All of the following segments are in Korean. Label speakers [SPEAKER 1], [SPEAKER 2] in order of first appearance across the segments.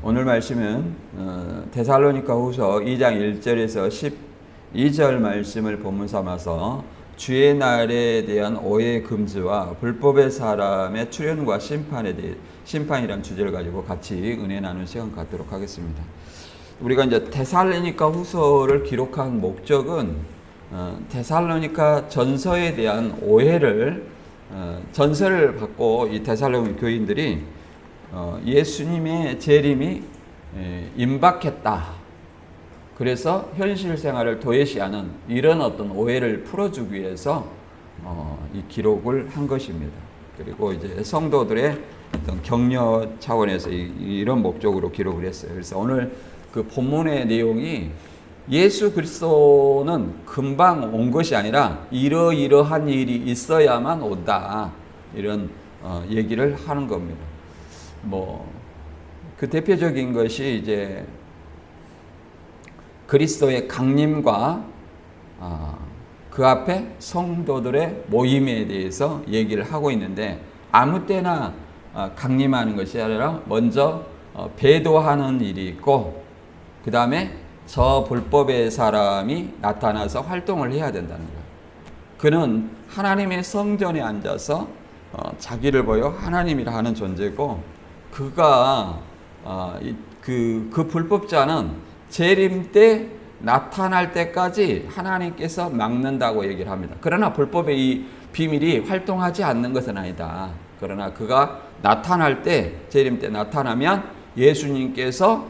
[SPEAKER 1] 오늘 말씀은 데살로니가 후서 2장 1절에서 12절 말씀을 본문 삼아서 주의 날에 대한 오해 금지와 불법의 사람의 출현과 심판에 대해 심판이라는 주제를 가지고 같이 은혜 나누는 시간 갖도록 하겠습니다. 우리가 이제 데살로니가 후서를 기록한 목적은 데살로니가 전서에 대한 오해를 전서를 받고 이 데살로니가 교인들이 예수님의 재림이 임박했다. 그래서 현실 생활을 도외시하는 이런 어떤 오해를 풀어주기 위해서 이 기록을 한 것입니다. 그리고 이제 성도들의 어떤 격려 차원에서 이런 목적으로 기록을 했어요. 그래서 오늘 그 본문의 내용이 예수 그리스도는 금방 온 것이 아니라 이러이러한 일이 있어야만 온다. 이런 얘기를 하는 겁니다. 그 대표적인 것이 이제 그리스도의 강림과 그 앞에 성도들의 모임에 대해서 얘기를 하고 있는데 아무 때나 강림하는 것이 아니라 먼저 배도하는 일이 있고 그 다음에 저 불법의 사람이 나타나서 활동을 해야 된다는 거예요. 그는 하나님의 성전에 앉아서 자기를 보여 하나님이라 하는 존재고 그가 그 불법자는 재림 때 나타날 때까지 하나님께서 막는다고 얘기를 합니다. 그러나 불법의 이 비밀이 활동하지 않는 것은 아니다. 그러나 그가 나타날 때 재림 때 나타나면 예수님께서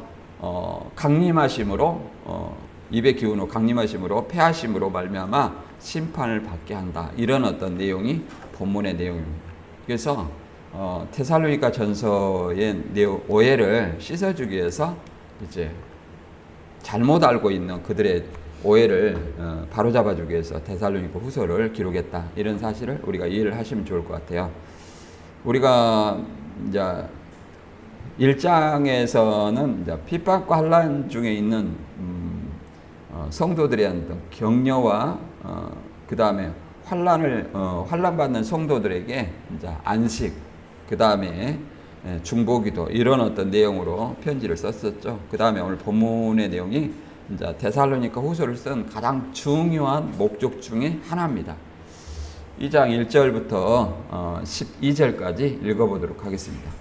[SPEAKER 1] 강림하심으로 입의 기운으로 강림하심으로 패하심으로 말미암아 심판을 받게 한다. 이런 어떤 내용이 본문의 내용입니다. 그래서 데살로니가 전서의 오해를 씻어주기 위해서 이제 잘못 알고 있는 그들의 오해를 바로잡아주기 위해서 데살로니가 후서를 기록했다. 이런 사실을 우리가 이해를 하시면 좋을 것 같아요. 우리가 이제 1장에서는 이제 핍박과 환난 중에 있는 성도들의 어떤 격려와 그 다음에 환난받는 성도들에게 이제 안식, 그 다음에 중보기도 이런 어떤 내용으로 편지를 썼었죠. 그 다음에 오늘 본문의 내용이 이제 데살로니가 후서를 쓴 가장 중요한 목적 중에 하나입니다. 2장 1절부터 12절까지 읽어보도록 하겠습니다.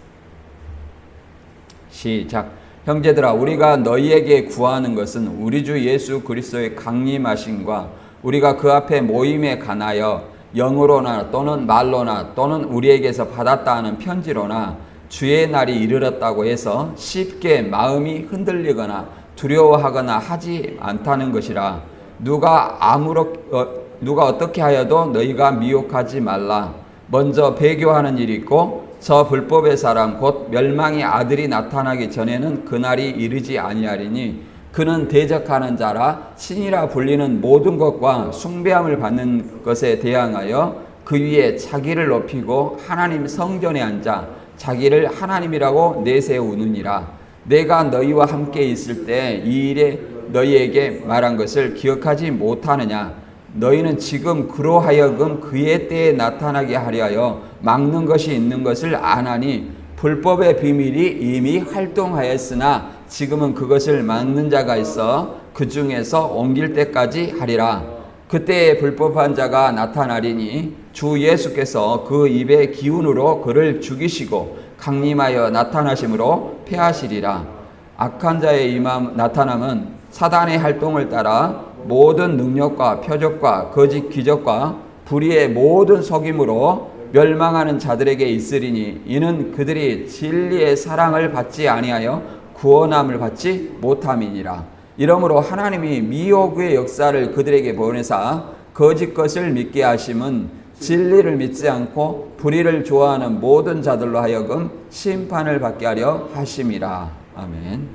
[SPEAKER 1] 시작. 형제들아, 우리가 너희에게 구하는 것은 우리 주 예수 그리스도의 강림하심과 우리가 그 앞에 모임에 관하여 영으로나 또는 말로나 또는 우리에게서 받았다 하는 편지로나 주의 날이 이르렀다고 해서 쉽게 마음이 흔들리거나 두려워하거나 하지 않다는 것이라. 누가 어떻게 하여도 너희가 미혹하지 말라. 먼저 배교하는 일이 있고 저 불법의 사람 곧 멸망의 아들이 나타나기 전에는 그날이 이르지 아니하리니 그는 대적하는 자라 신이라 불리는 모든 것과 숭배함을 받는 것에 대항하여 그 위에 자기를 높이고 하나님 성전에 앉아 자기를 하나님이라고 내세우느니라. 내가 너희와 함께 있을 때 이 일에 너희에게 말한 것을 기억하지 못하느냐. 너희는 지금 그로 하여금 그의 때에 나타나게 하려 막는 것이 있는 것을 아나니 불법의 비밀이 이미 활동하였으나 지금은 그것을 막는 자가 있어 그 중에서 옮길 때까지 하리라. 그때에 불법한 자가 나타나리니 주 예수께서 그 입의 기운으로 그를 죽이시고 강림하여 나타나심으로 패하시리라. 악한 자의 나타남은 사단의 활동을 따라 모든 능력과 표적과 거짓 기적과 불의의 모든 속임으로 멸망하는 자들에게 있으리니 이는 그들이 진리의 사랑을 받지 아니하여 구원함을 받지 못함이니라. 이러므로 하나님이 미혹의 역사를 그들에게 보내사 거짓 것을 믿게 하심은 진리를 믿지 않고 불의를 좋아하는 모든 자들로 하여금 심판을 받게 하려 하심이라. 아멘.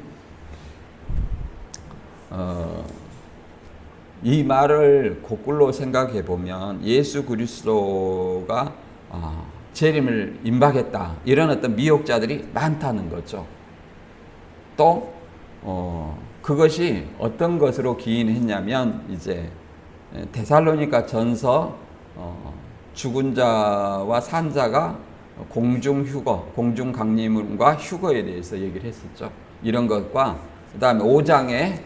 [SPEAKER 1] 이 말을 거꾸로 생각해 보면 예수 그리스도가 재림을 임박했다. 이런 어떤 미혹자들이 많다는 거죠. 또 그것이 어떤 것으로 기인했냐면 이제 데살로니가 전서 죽은 자와 산 자가 공중휴거, 공중강림과 휴거에 대해서 얘기를 했었죠. 이런 것과 그 다음에 5장에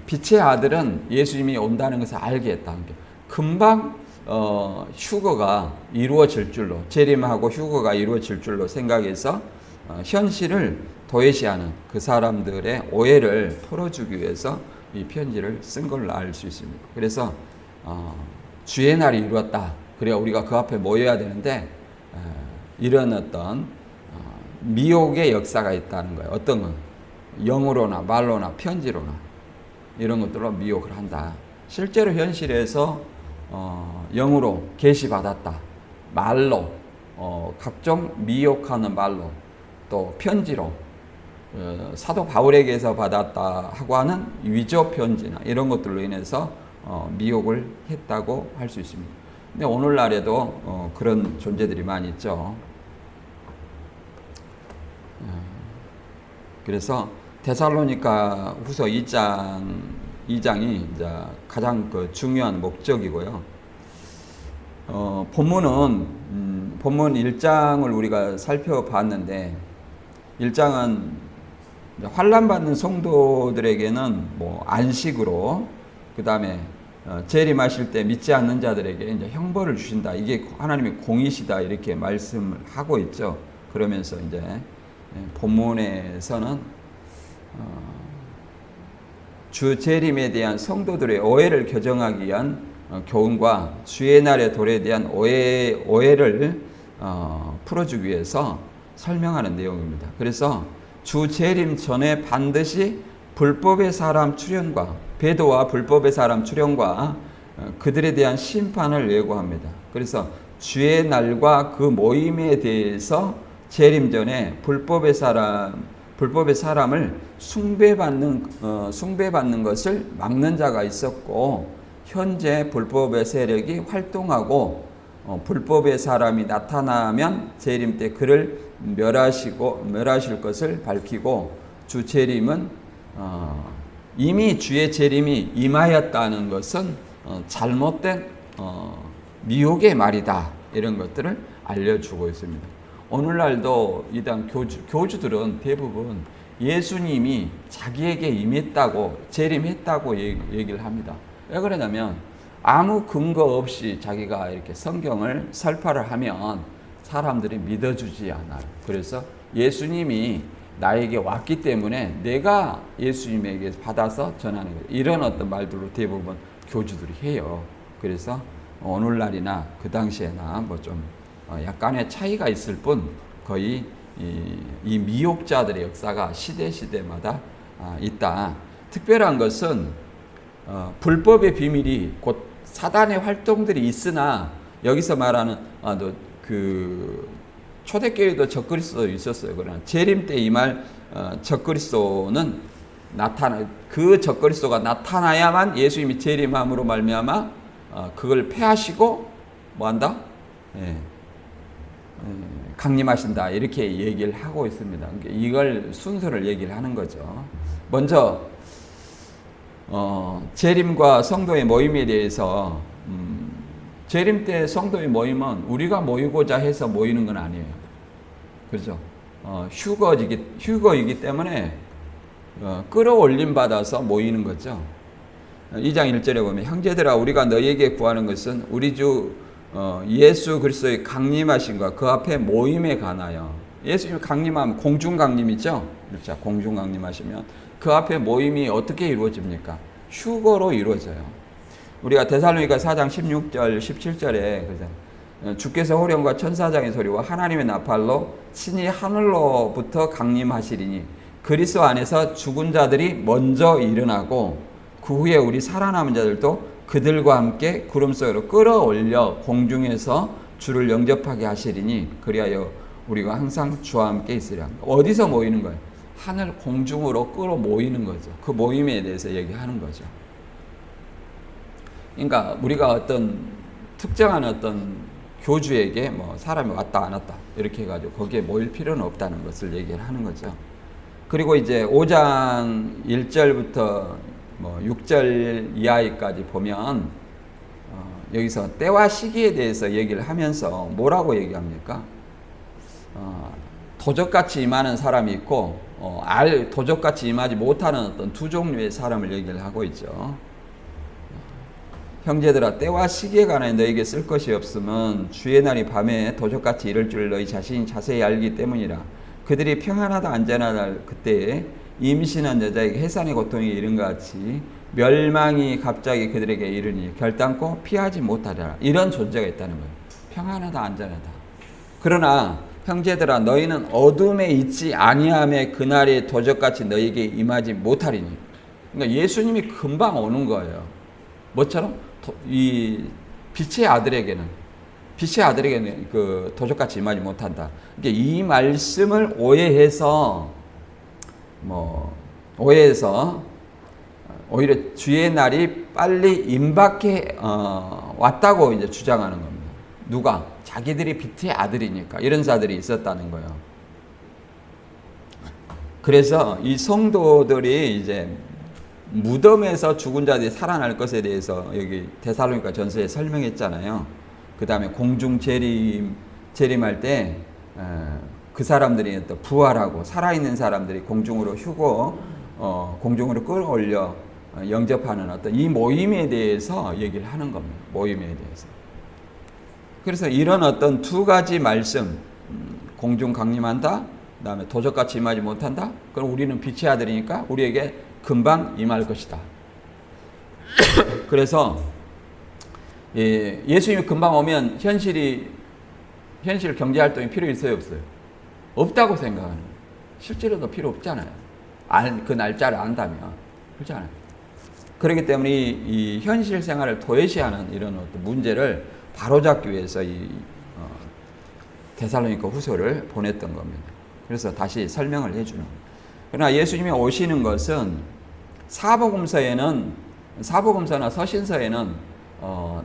[SPEAKER 1] 빛의 아들은 예수님이 온다는 것을 알게 했다는 게 금방 휴거가 이루어질 줄로, 재림하고 휴거가 이루어질 줄로 생각해서 현실을 도외시하는 그 사람들의 오해를 풀어주기 위해서 이 편지를 쓴 걸로 알 수 있습니다. 그래서 주의 날이 이루었다. 그래야 우리가 그 앞에 모여야 되는데 이런 어떤 미혹의 역사가 있다는 거예요. 어떤 건 영어로나 말로나 편지로나 이런 것들로 미혹을 한다. 실제로 현실에서 영으로 계시받았다. 말로 각종 미혹하는 말로 또 편지로 사도 바울에게서 받았다 하고 하는 위조 편지나 이런 것들로 인해서 미혹을 했다고 할 수 있습니다. 근데 오늘날에도 그런 존재들이 많이 있죠. 그래서 데살로니가 후서 2장이 이제 가장 중요한 목적이고요. 본문 1장을 우리가 살펴봤는데 1장은 환난받는 성도들에게는 뭐 안식으로 그 다음에 재림하실 때 믿지 않는 자들에게 이제 형벌을 주신다. 이게 하나님의 공의시다 이렇게 말씀을 하고 있죠. 그러면서 이제 본문에서는 주 재림에 대한 성도들의 오해를 교정하기 위한 교훈과 주의 날의 도래에 대한 오해를 풀어주기 위해서 설명하는 내용입니다. 그래서 주 재림 전에 반드시 불법의 사람 출현과 배도와 불법의 사람 출현과 그들에 대한 심판을 예고합니다. 그래서 주의 날과 그 모임에 대해서 재림 전에 불법의 사람을 숭배받는 것을 막는 자가 있었고 현재 불법의 세력이 활동하고 불법의 사람이 나타나면 재림 때 그를 멸하실 것을 밝히고 주 재림은 이미 주의 재림이 임하였다는 것은 잘못된 미혹의 말이다. 이런 것들을 알려주고 있습니다. 오늘날도 이단 교주들은 대부분 예수님이 자기에게 임했다고 재림했다고 얘기를 합니다. 왜 그러냐면 아무 근거 없이 자기가 이렇게 성경을 설파를 하면 사람들이 믿어주지 않아요. 그래서 예수님이 나에게 왔기 때문에 내가 예수님에게 받아서 전하는 거예요. 이런 어떤 말들로 대부분 교주들이 해요. 그래서 오늘날이나 그 당시에나 뭐 좀 약간의 차이가 있을 뿐 거의 이 미혹자들의 역사가 시대마다 있다. 특별한 것은 불법의 비밀이 곧 사단의 활동들이 있으나 여기서 말하는 그 초대교회도 적그리스도 있었어요. 그러나 재림 때 임할 적그리스도는 그 적그리스도가 나타나야만 예수님이 재림함으로 말미암아 그걸 패하시고 뭐한다? 강림하신다. 이렇게 얘기를 하고 있습니다. 이걸 순서를 얘기를 하는 거죠. 먼저 재림과 성도의 모임에 대해서 재림 때 성도의 모임은 우리가 모이고자 해서 모이는 건 아니에요. 그렇죠? 휴거이기 때문에 끌어올림 받아서 모이는 거죠. 2장 1절에 보면 형제들아 우리가 너희에게 구하는 것은 우리 주 예수 그리스도의 강림하심과 그 앞에 모임에 관하여. 예수님 강림하면 공중 강림이죠. 그렇죠? 공중 강림하시면 그 앞에 모임이 어떻게 이루어집니까? 휴거로 이루어져요. 우리가 데살로니가 4장 16절 17절에 주께서 호령과 천사장의 소리와 하나님의 나팔로 친히 하늘로부터 강림하시리니 그리스도 안에서 죽은 자들이 먼저 일어나고 그 후에 우리 살아남은 자들도 그들과 함께 구름 속으로 끌어올려 공중에서 주를 영접하게 하시리니 그리하여 우리가 항상 주와 함께 있으리라. 어디서 모이는 거예요? 하늘 공중으로 끌어 모이는 거죠. 그 모임에 대해서 얘기하는 거죠. 그러니까 우리가 어떤 특정한 어떤 교주에게 뭐 사람이 왔다 안 왔다 이렇게 해가지고 거기에 모일 필요는 없다는 것을 얘기를 하는 거죠. 그리고 이제 5장 1절부터 뭐 6절 이하까지 보면 여기서 때와 시기에 대해서 얘기를 하면서 뭐라고 얘기합니까? 도적같이 임하는 사람이 있고 도적같이 임하지 못하는 어떤 두 종류의 사람을 얘기를 하고 있죠. 형제들아, 때와 시기에 관하여 너에게 쓸 것이 없으면 주의 날이 밤에 도적같이 이를 줄 너희 자신이 자세히 알기 때문이라. 그들이 평안하다 안전하다 그때에 임신한 여자에게 해산의 고통이 이른 것 같이 멸망이 갑자기 그들에게 이르니 결단코 피하지 못하리라. 이런 존재가 있다는 거예요. 평안하다 안전하다. 그러나 형제들아, 너희는 어둠에 있지 아니함에 그날이 도적같이 너희에게 임하지 못하리니. 그러니까 예수님이 금방 오는 거예요. 뭐처럼? 이 빛의 아들에게는 그 도적같이 임하지 못한다. 그러니까 이 말씀을 오해해서 오히려 주의 날이 빨리 임박해 왔다고 이제 주장하는 겁니다. 누가? 자기들이 빛의 아들이니까 이런 자들이 있었다는 거예요. 그래서 이 성도들이 이제 무덤에서 죽은 자들이 살아날 것에 대해서 여기 데살로니가 전서에 설명했잖아요. 그 다음에 공중 재림할 때 그 사람들이 또 부활하고 살아있는 사람들이 공중으로 공중으로 끌어올려 영접하는 어떤 이 모임에 대해서 얘기를 하는 겁니다. 모임에 대해서. 그래서 이런 어떤 두 가지 말씀, 공중 강림한다, 그 다음에 도적같이 임하지 못한다. 그럼 우리는 빛의 아들이니까 우리에게 금방 임할 것이다. 그래서 예수님이 금방 오면 현실 경제활동이 필요 있어요, 없어요? 없다고 생각하는 거예요. 실제로도 필요 없잖아요. 그 날짜를 안다면. 그렇잖아요. 그렇기 때문에 이 현실 생활을 도외시하는 이런 어떤 문제를 바로잡기 위해서 이 데살로니가 후서를 보냈던 겁니다. 그래서 다시 설명을 해주는 거예요. 그러나 예수님이 오시는 것은 사복음서나 서신서에는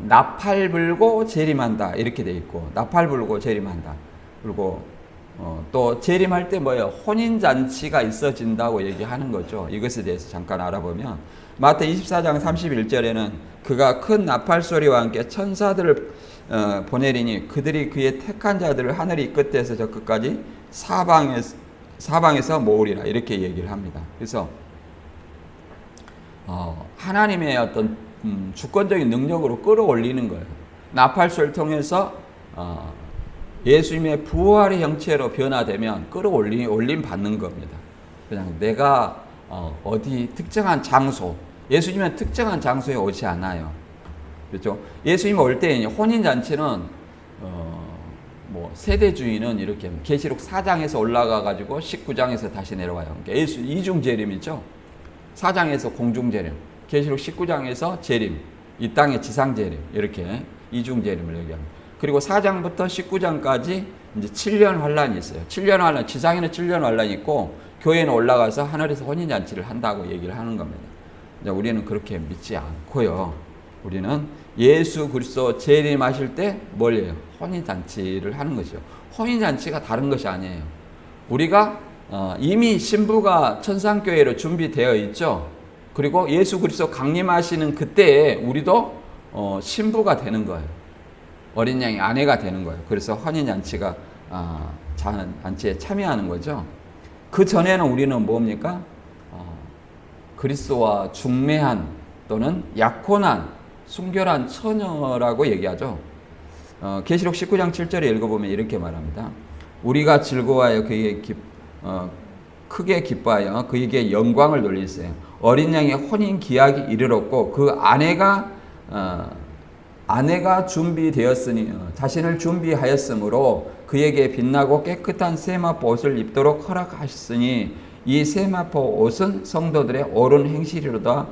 [SPEAKER 1] 나팔 불고 재림한다 이렇게 돼 있고, 나팔 불고 재림한다. 그리고 또 재림할 때 뭐예요? 혼인잔치가 있어진다고 얘기하는 거죠. 이것에 대해서 잠깐 알아보면 마태 24장 31절에는 그가 큰 나팔 소리와 함께 천사들을 보내리니 그들이 그의 택한 자들을 하늘이 이 끝에서 저 끝까지 사방에서 모으리라 이렇게 얘기를 합니다. 그래서 하나님의 어떤 주권적인 능력으로 끌어올리는 거예요. 나팔 소리를 통해서 예수님의 부활의 형체로 변화되면 끌어올림 받는 겁니다. 그냥 내가 어디 특정한 장소, 예수님은 특정한 장소에 오지 않아요. 그렇죠? 예수님 올 때 혼인잔치는 세대주의는 이렇게 계시록 4장에서 올라가 가지고 19장에서 다시 내려와요. 그러니까 예수 이중 재림이죠. 4장에서 공중 재림, 계시록 19장에서 재림, 이 땅의 지상 재림 이렇게 이중 재림을 얘기합니다. 그리고 4장부터 19장까지 이제 7년 환란이 있어요. 7년 환란, 지상에는 7년 환란이 있고 교회는 올라가서 하늘에서 혼인잔치를 한다고 얘기를 하는 겁니다. 이제 우리는 그렇게 믿지 않고요. 우리는 예수 그리스도 재림하실 때 뭘 해요? 혼인잔치를 하는 것이죠. 혼인잔치가 다른 것이 아니에요. 우리가 이미 신부가 천상교회로 준비되어 있죠. 그리고 예수 그리스도 강림하시는 그때에 우리도 신부가 되는 거예요. 어린 양의 아내가 되는 거예요. 그래서 혼인잔치가 잔치에 참여하는 거죠. 그 전에는 우리는 뭡니까? 그리스도와 중매한 또는 약혼한 순결한 처녀라고 얘기하죠. 계시록 19장 7절에 읽어보면 이렇게 말합니다. 우리가 즐거워하여 그에게 크게 기뻐하여 그에게 영광을 돌리세요. 어린 양의 혼인 기약이 이르렀고 그 아내가 준비되었으니 자신을 준비하였으므로 그에게 빛나고 깨끗한 세마포 옷을 입도록 허락하셨으니 이 세마포 옷은 성도들의 옳은 행실이로다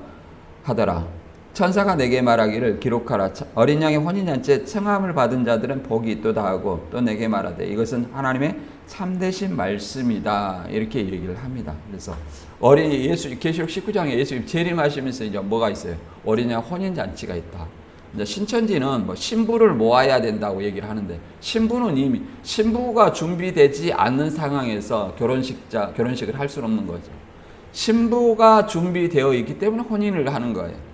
[SPEAKER 1] 하더라. 천사가 내게 말하기를 기록하라. 어린 양의 혼인잔치에 청함을 받은 자들은 복이 있도다 하고 또 내게 말하되 이것은 하나님의 참되신 말씀이다 이렇게 얘기를 합니다. 그래서 계시록 19장에 예수님 재림하시면서 이제 뭐가 있어요? 어린 양 혼인잔치가 있다. 이제 신천지는 신부를 모아야 된다고 얘기를 하는데 신부는 이미 신부가 준비되지 않는 상황에서 결혼식을 할 수는 없는 거죠. 신부가 준비되어 있기 때문에 혼인을 하는 거예요.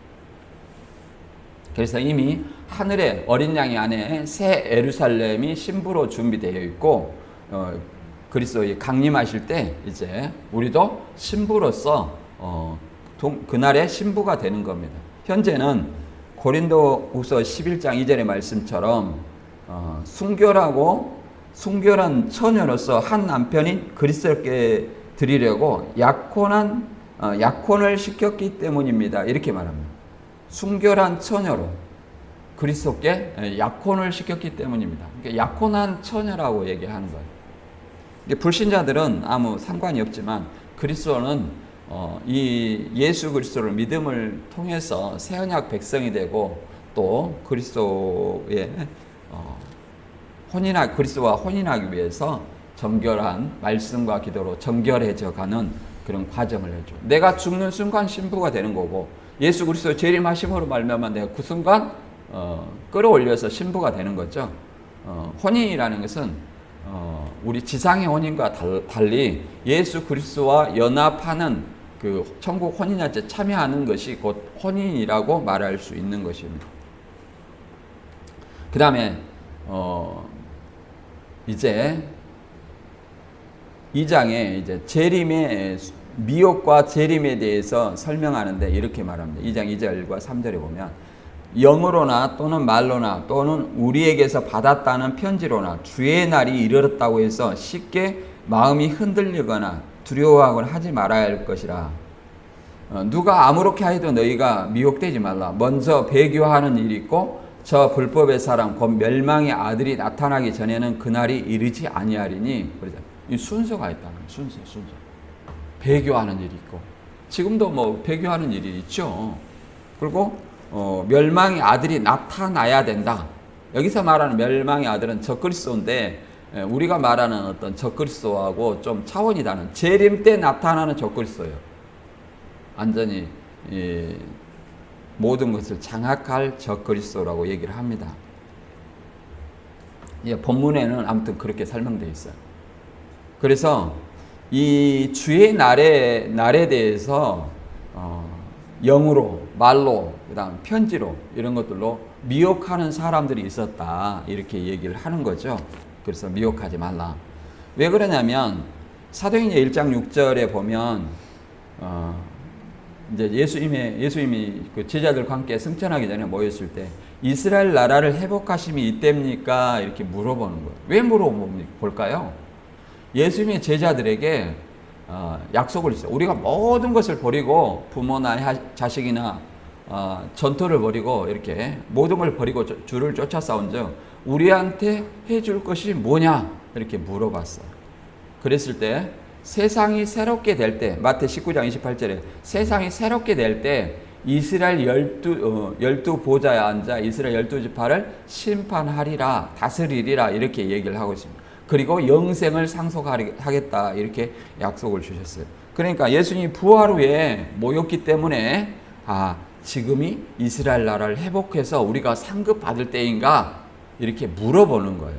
[SPEAKER 1] 그래서 이미 하늘에 어린 양의 안에 새 예루살렘이 신부로 준비되어 있고 그리스도의 강림하실 때 이제 우리도 신부로서 그날의 신부가 되는 겁니다. 현재는 고린도후서 11장 2절의 말씀처럼 순결한 처녀로서 한 남편이 그리스도께 드리려고 약혼을 시켰기 때문입니다. 이렇게 말합니다. 순결한 처녀로 그리스도께 약혼을 시켰기 때문입니다. 그러니까 약혼한 처녀라고 얘기하는 거예요. 불신자들은 아무 상관이 없지만 그리스도는 이 예수 그리스도를 믿음을 통해서 새 언약 백성이 되고 또 그리스도의 그리스도와 혼인하기 위해서 정결한 말씀과 기도로 정결해져 가는 그런 과정을 해줘. 내가 죽는 순간 신부가 되는 거고 예수 그리스도 재림하심으로 말미암아 내가 그 순간 끌어올려서 신부가 되는 거죠. 혼인이라는 것은 우리 지상의 혼인과 달리 예수 그리스도와 연합하는 그 천국 혼인잔치에 참여하는 것이 곧 혼인이라고 말할 수 있는 것입니다. 그 다음에 이제 2장에 이제 재림의 미혹과 재림에 대해서 설명하는데 이렇게 말합니다. 2장 2절과 3절에 보면 영으로나 또는 말로나 또는 우리에게서 받았다는 편지로나 주의 날이 이르렀다고 해서 쉽게 마음이 흔들리거나 두려워하거나 하지 말아야 할 것이라. 누가 아무렇게 하여도 너희가 미혹되지 말라. 먼저 배교하는 일이 있고 저 불법의 사람 곧 멸망의 아들이 나타나기 전에는 그날이 이르지 아니하리니. 이 순서가 있다는 거예요. 순서. 배교하는 일이 있고 지금도 뭐 배교하는 일이 있죠. 그리고 멸망의 아들이 나타나야 된다. 여기서 말하는 멸망의 아들은 적그리스도인데 우리가 말하는 어떤 적그리스도하고 좀 차원이 다른 재림 때 나타나는 적그리스도예요. 완전히 모든 것을 장악할 적그리스도라고 얘기를 합니다. 본문에는 아무튼 그렇게 설명되어 있어요. 그래서 이 주의 날에 대해서 영으로, 말로, 그다음 편지로 이런 것들로 미혹하는 사람들이 있었다. 이렇게 얘기를 하는 거죠. 그래서 미혹하지 말라. 왜 그러냐면 사도행전 1장 6절에 보면 이제 예수님이 그 제자들과 함께 승천하기 전에 모였을 때 이스라엘 나라를 회복하심이 이때입니까? 이렇게 물어보는 거예요. 왜 물어볼까요? 예수님의 제자들에게 약속을 했어요. 우리가 모든 것을 버리고 부모나 자식이나 전토를 버리고 이렇게 모든 걸 버리고 주를 쫓아 싸운즉 우리한테 해줄 것이 뭐냐? 이렇게 물어봤어요. 그랬을 때 세상이 새롭게 될 때 마태 19장 28절에 세상이 새롭게 될 때 이스라엘 12 보좌에 앉아 이스라엘 12지파를 심판하리라 다스리리라 이렇게 얘기를 하고 있습니다. 그리고 영생을 상속하겠다 이렇게 약속을 주셨어요. 그러니까 예수님이 부활 후에 모였기 때문에 지금이 이스라엘 나라를 회복해서 우리가 상급받을 때인가 이렇게 물어보는 거예요.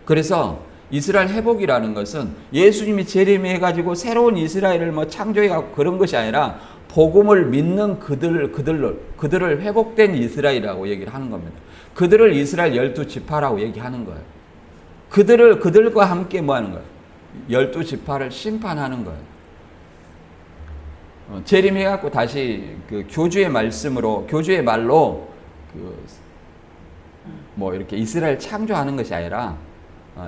[SPEAKER 1] 그래서 이스라엘 회복이라는 것은 예수님이 재림해가지고 새로운 이스라엘을 창조해가고 그런 것이 아니라 복음을 믿는 그들을 회복된 이스라엘이라고 얘기를 하는 겁니다. 그들을 이스라엘 12지파라고 얘기하는 거예요. 그들과 함께 뭐 하는 거예요? 12지파를 심판하는 거예요. 재림해갖고 다시 그 교주의 말로 이렇게 이스라엘 창조하는 것이 아니라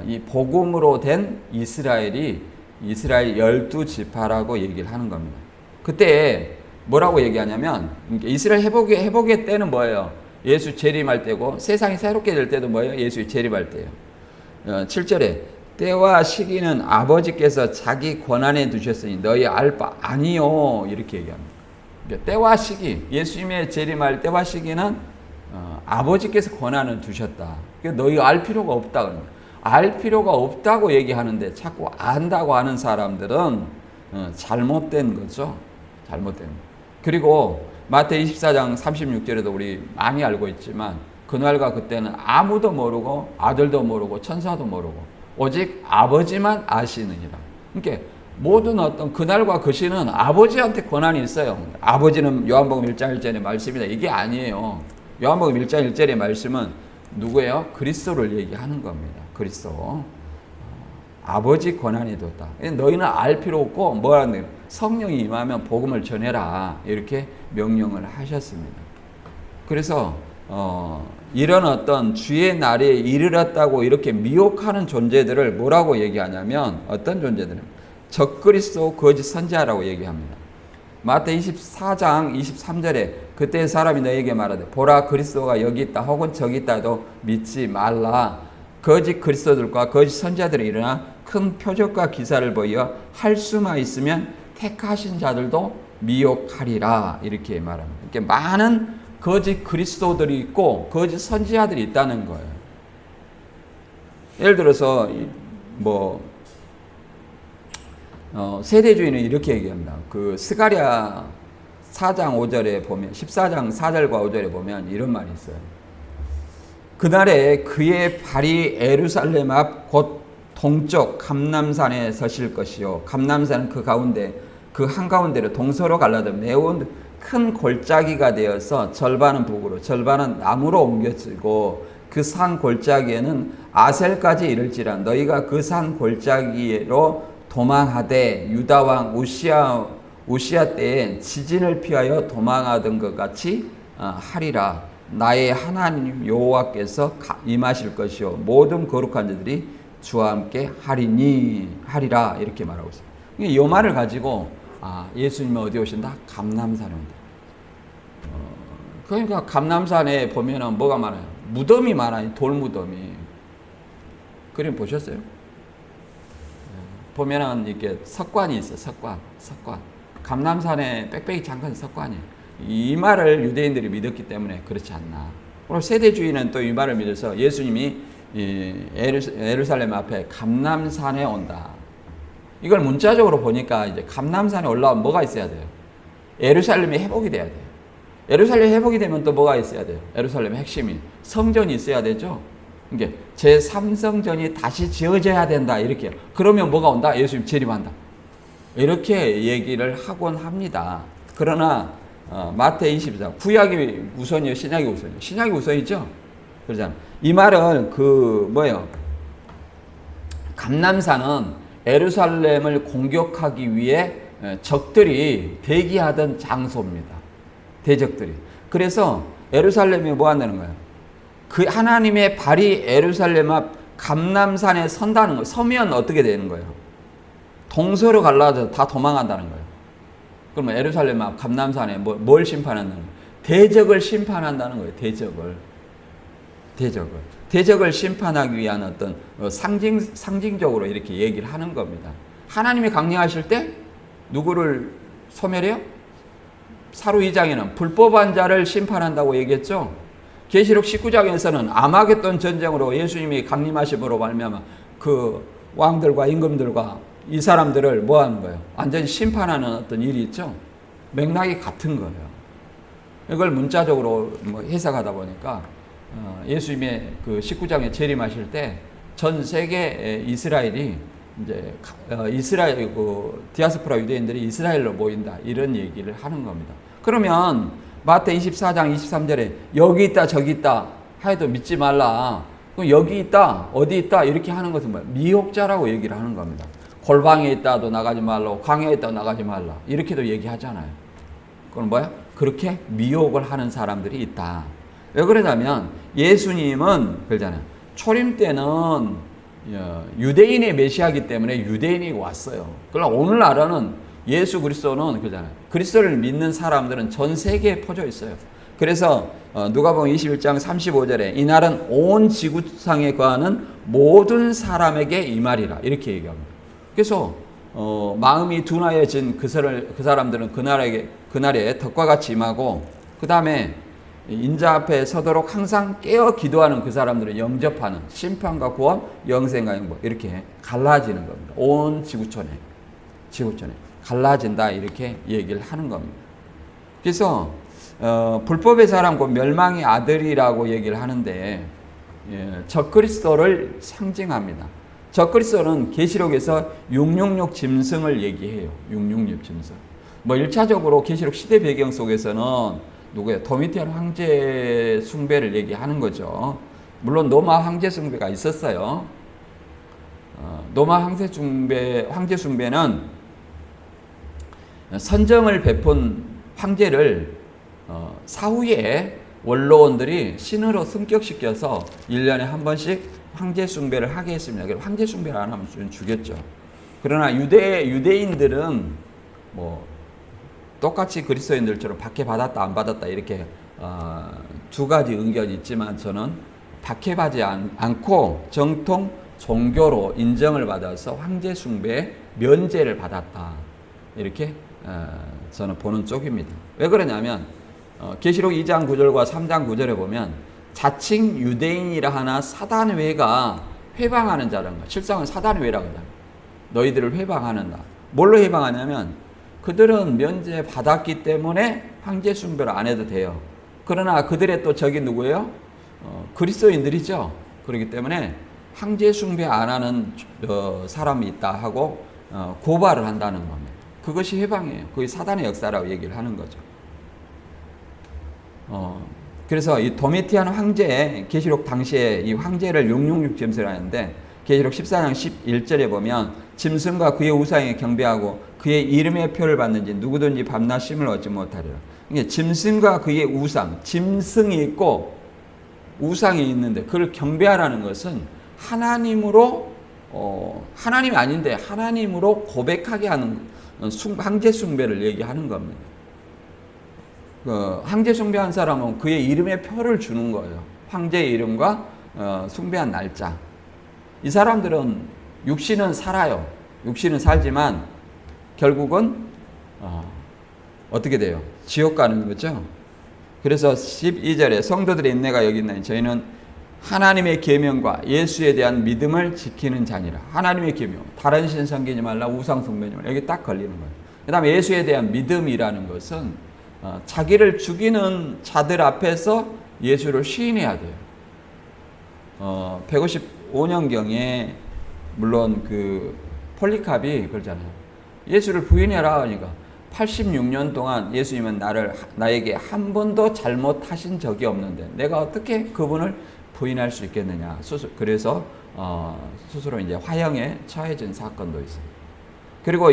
[SPEAKER 1] 이 복음으로 된 이스라엘이 이스라엘 12지파라고 얘기를 하는 겁니다. 그때 뭐라고 얘기하냐면 이스라엘 회복의 때는 뭐예요? 예수 재림할 때고 세상이 새롭게 될 때도 뭐예요? 예수 재림할 때예요. 7절에 때와 시기는 아버지께서 자기 권한에 두셨으니 너희 알 바 아니요 이렇게 얘기합니다. 그러니까 때와 시기 예수님의 재림할 때와 시기는 아버지께서 권한을 두셨다. 그러니까 너희 알 필요가 없다. 알 필요가 없다고 얘기하는데 자꾸 안다고 하는 사람들은 잘못된 거죠. 잘못된 거. 그리고 마태 24장 36절에도 우리 많이 알고 있지만 그날과 그때는 아무도 모르고 아들도 모르고 천사도 모르고 오직 아버지만 아시느니라. 그러니까 모든 어떤 그날과 그 시는 아버지한테 권한이 있어요. 아버지는 요한복음 1장 1절의 말씀이다. 이게 아니에요. 요한복음 1장 1절의 말씀은 누구예요? 그리스도를 얘기하는 겁니다. 그리스도. 아버지 권한이 뒀다. 너희는 알 필요 없고 뭐라는 거예요? 성령이 임하면 복음을 전해라. 이렇게 명령을 하셨습니다. 그래서 이런 어떤 주의 날에 이르렀다고 이렇게 미혹하는 존재들을 뭐라고 얘기하냐면 어떤 존재들은 적그리스도 거짓 선지자라고 얘기합니다. 마태 24장 23절에 그때 사람이 너에게 말하되 보라 그리스도가 여기 있다 혹은 저기 있다도 믿지 말라. 거짓 그리스도들과 거짓 선지자들이 일어나 큰 표적과 기사를 보여 할 수만 있으면 택하신 자들도 미혹하리라. 이렇게 말합니다. 이렇게 많은 거짓 그리스도들이 있고 거짓 선지자들이 있다는 거예요. 예를 들어서 세대주의는 이렇게 얘기합니다. 그 스가랴 4장 5절에 보면 14장 4절과 5절에 보면 이런 말이 있어요. 그날에 그의 발이 예루살렘 앞 곧 동쪽 감람산에 서실 것이요 감람산은 그 가운데 그 한가운데로 동서로 갈라져 매우 큰 골짜기가 되어서 절반은 북으로 절반은 남으로 옮겨지고 그 산 골짜기에는 아셀까지 이를지라 너희가 그 산 골짜기로 도망하되 유다 왕 우시야 때에 지진을 피하여 도망하던 것 같이 하리라. 나의 하나님 여호와께서 임하실 것이요 모든 거룩한 자들이 주와 함께 하리라. 이렇게 말하고 있습니다. 이 말을 가지고 예수님은 어디 오신다? 감람산에 온다. 그러니까 감람산에 보면은 뭐가 많아요? 무덤이 많아요. 돌무덤이. 그림 보셨어요? 보면은 이렇게 석관이 있어. 석관. 감람산에 빽빽이 잠깐 석관이. 이 말을 유대인들이 믿었기 때문에 그렇지 않나. 그리고 세대주의는 또 이 말을 믿어서 예수님이 예루살렘 앞에 감람산에 온다. 이걸 문자적으로 보니까 이제 감람산에 올라오면 뭐가 있어야 돼요? 예루살렘이 회복이 돼야 돼요. 예루살렘이 회복이 되면 또 뭐가 있어야 돼요? 예루살렘의 핵심이 성전이 있어야 되죠. 이게 제3성전이 다시 지어져야 된다. 이렇게. 그러면 뭐가 온다? 예수님 재림한다. 이렇게 얘기를 하곤 합니다. 그러나 마태 24 구약이 우선이요, 신약이 우선이요? 신약이 우선이죠. 그러잖아요. 이 말은 감람산은 예루살렘을 공격하기 위해 적들이 대기하던 장소입니다. 대적들이. 그래서 예루살렘이 뭐 한다는 거예요? 그 하나님의 발이 예루살렘 앞 감람산에 선다는 거예요. 서면 어떻게 되는 거예요? 동서로 갈라져 다 도망한다는 거예요. 그러면 예루살렘 앞 감람산에 뭘 심판한다는 거예요? 대적을 심판한다는 거예요. 대적을 심판하기 위한 어떤 상징적으로 이렇게 얘기를 하는 겁니다. 하나님이 강림하실 때 누구를 소멸해요? 사루 2장에는 불법한 자를 심판한다고 얘기했죠. 계시록 19장에서는 아마겟돈 전쟁으로 예수님이 강림하심으로 말미암아 그 왕들과 임금들과 이 사람들을 뭐 하는 거예요? 완전히 심판하는 어떤 일이 있죠. 맥락이 같은 거예요. 이걸 문자적으로 해석하다 보니까 예수님의 그 19장에 재림하실 때 전 세계 이스라엘이 이제 이스라엘 디아스포라 유대인들이 이스라엘로 모인다 이런 얘기를 하는 겁니다. 그러면 마태 24장 23절에 여기 있다 저기 있다 해도 믿지 말라. 그럼 여기 있다 어디 있다 이렇게 하는 것은 뭐야? 미혹자라고 얘기를 하는 겁니다. 골방에 있다도 나가지 말라, 광야에 있다도 나가지 말라 이렇게도 얘기하잖아요. 그건 뭐야? 그렇게 미혹을 하는 사람들이 있다. 왜 그러냐면 예수님은 그러잖아요. 초림 때는 유대인의 메시아이기 때문에 유대인이 왔어요. 그러나 오늘날은 예수 그리스도는 그러잖아요. 그리스도를 믿는 사람들은 전 세계에 퍼져 있어요. 그래서 누가복음 21장 35절에 이 날은 온 지구상에 거하는 모든 사람에게 이 말이라 이렇게 얘기합니다. 그래서 마음이 둔하여진 그 사람들은 그날에 덕과 같이 임하고 그 다음에 인자 앞에 서도록 항상 깨어 기도하는 그 사람들을 영접하는 심판과 구원, 영생과 영광 이렇게 갈라지는 겁니다. 온 지구촌에 갈라진다 이렇게 얘기를 하는 겁니다. 그래서 불법의 사람 곧 멸망의 아들이라고 얘기를 하는데 적그리스도를 상징합니다. 적그리스도는 계시록에서 666 짐승을 얘기해요. 666 짐승. 1차적으로 계시록 시대 배경 속에서는 누구예요? 도미티안 황제 숭배를 얘기하는 거죠. 물론 로마 황제 숭배가 있었어요. 로마 황제 숭배는 선정을 베푼 황제를 사후에 원로원들이 신으로 승격시켜서 1년에 한 번씩 황제 숭배를 하게 했습니다. 황제 숭배를 안 하면 죽였죠. 그러나 유대인들은 뭐 똑같이 그리스도인들처럼 박해받았다 안 받았다 이렇게 두 가지 의견이 있지만 저는 박해받지 않고 정통 종교로 인정을 받아서 황제 숭배의 면제를 받았다 이렇게 저는 보는 쪽입니다. 왜 그러냐면 계시록 2장 9절과 3장 9절에 보면 자칭 유대인이라 하나 사단외가 회방하는 자라는 거. 실상은 사단외라고 하잖아요. 너희들을 회방하는다. 뭘로 회방하냐면 그들은 면제 받았기 때문에 황제 숭배를 안 해도 돼요. 그러나 그들의 또 적이 누구예요? 그리스도인들이죠. 그렇기 때문에 황제 숭배 안 하는 사람이 있다 하고 고발을 한다는 겁니다. 그것이 회방이에요. 그게 사단의 역사라고 얘기를 하는 거죠. 그래서 이 도미티안 황제 계시록 당시에 이 황제를 666 짐승을 하는데 계시록 14장 11절에 보면 짐승과 그의 우상에 경배하고 그의 이름의 표를 받는지 누구든지 밤낮 쉼을 얻지 못하리라. 이게 짐승과 그의 우상, 짐승이 있고 우상이 있는데 그걸 경배하라는 것은 하나님으로 하나님이 아닌데 하나님으로 고백하게 하는 황제 숭배를 얘기하는 겁니다. 황제 숭배한 사람은 그의 이름의 표를 주는 거예요. 황제의 이름과 숭배한 날짜. 이 사람들은 육신은 살아요. 육신은 살지만 결국은 어떻게 돼요? 지옥 가는 거죠. 그래서 12절에 성도들의 인내가 여기 있나니 저희는 하나님의 계명과 예수에 대한 믿음을 지키는 자니라. 하나님의 계명. 다른 신 섬기지 말라, 우상 숭배하지 말라. 여기 딱 걸리는 거예요. 그 다음에 예수에 대한 믿음이라는 것은 자기를 죽이는 자들 앞에서 예수를 시인해야 돼요. 155년경에 물론 그 폴리캅이 그러잖아요. 예수를 부인해라 하니까 86년 동안 예수님은 나에게 한 번도 잘못하신 적이 없는데 내가 어떻게 그분을 부인할 수 있겠느냐. 그래서 스스로 이제 화형에 처해진 사건도 있어요. 그리고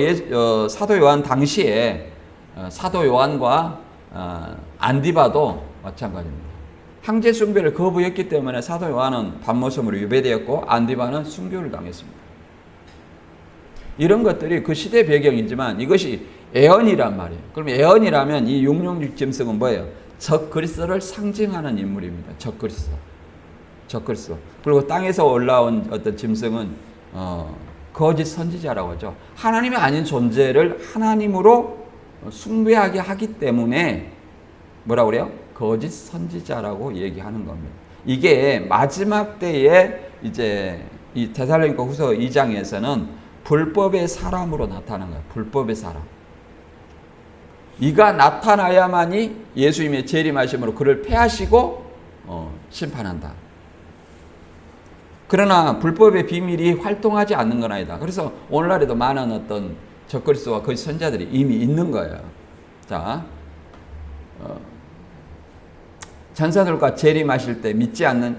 [SPEAKER 1] 사도 요한 당시에 사도 요한과 안디바도 마찬가지입니다. 황제 숭배를 거부했기 때문에 사도 요한은 밤모섬으로 유배되었고 안디바는 순교를 당했습니다. 이런 것들이 그 시대 배경이지만 이것이 애언이란 말이에요. 그럼 애언이라면 이 666 짐승은 뭐예요? 적그리스도를 상징하는 인물입니다. 적그리스도. 그리고 땅에서 올라온 어떤 짐승은 거짓 선지자라고 하죠. 하나님이 아닌 존재를 하나님으로 숭배하게 하기 때문에 뭐라고 그래요? 거짓 선지자라고 얘기하는 겁니다. 이게 마지막 때에 이제 이 데살로니가 후서 2장에서는 불법의 사람으로 나타난 거예요. 불법의 사람. 이가 나타나야만이 예수님의 재림하심으로 그를 패하시고 심판한다. 그러나 불법의 비밀이 활동하지 않는 건 아니다. 그래서 오늘날에도 많은 어떤 적그리스도와 거짓 선지자들이 이미 있는 거예요. 자, 전사들과 재림하실 때 믿지 않는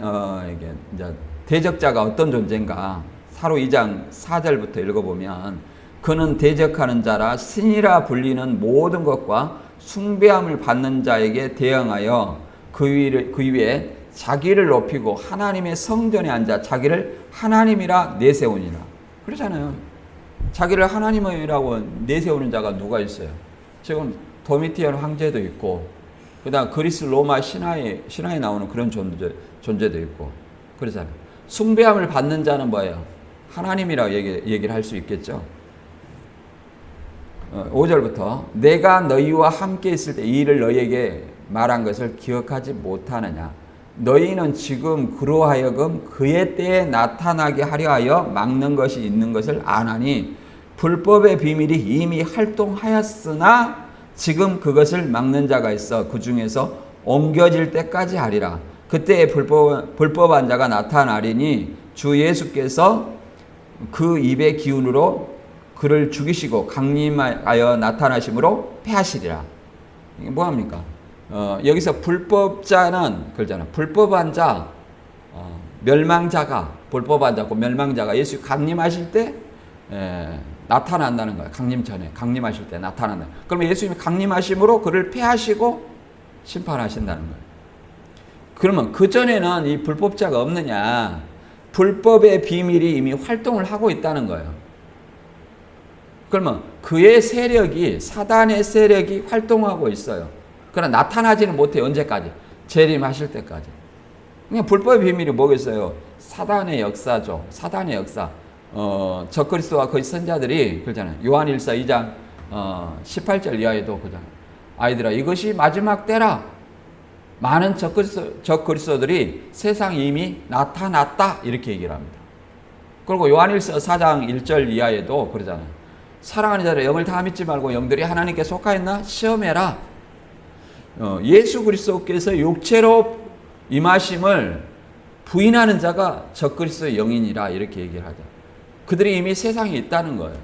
[SPEAKER 1] 이게 이제 대적자가 어떤 존재인가? 사로 2장 4절부터 읽어보면 그는 대적하는 자라 신이라 불리는 모든 것과 숭배함을 받는 자에게 대응하여 그 위에 자기를 높이고 하나님의 성전에 앉아 자기를 하나님이라 내세우니라. 그러잖아요. 자기를 하나님이라고 내세우는 자가 누가 있어요? 지금 도미티안 황제도 있고 그 다음 그리스 로마 신화에 나오는 그런 존재도 있고 그러잖아요. 숭배함을 받는 자는 뭐예요? 하나님이라고 얘기를 할 수 있겠죠. 5절부터 내가 너희와 함께 있을 때 이 일을 너희에게 말한 것을 기억하지 못하느냐. 너희는 지금 그로 하여금 그의 때에 나타나게 하려 하여 막는 것이 있는 것을 아나니 불법의 비밀이 이미 활동하였으나 지금 그것을 막는 자가 있어 그 중에서 옮겨질 때까지 하리라. 그때에 불법한 자가 나타나리니 주 예수께서 그 입의 기운으로 그를 죽이시고 강림하여 나타나심으로 패하시리라. 이게 뭐합니까? 여기서 불법자는 그러잖아. 불법한 자, 멸망자가 불법 자고 멸망자가 예수 강림하실 때 나타난다는 거예요. 강림 전에 강림하실 때 나타난다. 그러면 예수님이 강림하심으로 그를 패하시고 심판하신다는 거예요. 그러면 그 전에는 이 불법자가 없느냐? 불법의 비밀이 이미 활동을 하고 있다는 거예요. 그러면 그의 세력이 사단의 세력이 활동하고 있어요. 그러나 나타나지는 못해요. 언제까지? 재림하실 때까지. 그냥 불법의 비밀이 뭐겠어요? 사단의 역사죠. 사단의 역사. 적그리스도와 거짓 선자들이 그러잖아요. 요한일서 2장 18절 이하에도 그러잖아요. 아이들아 이것이 마지막 때라. 많은 적그리스도들이 세상에 이미 나타났다. 이렇게 얘기를 합니다. 그리고 요한일서 4장 1절 이하에도 그러잖아요. 사랑하는 자들아 영을 다 믿지 말고 영들이 하나님께 속하였나 시험해라. 예수 그리스도께서 육체로 임하심을 부인하는 자가 적그리스도의 영이니라 이렇게 얘기를 하죠. 그들이 이미 세상에 있다는 거예요.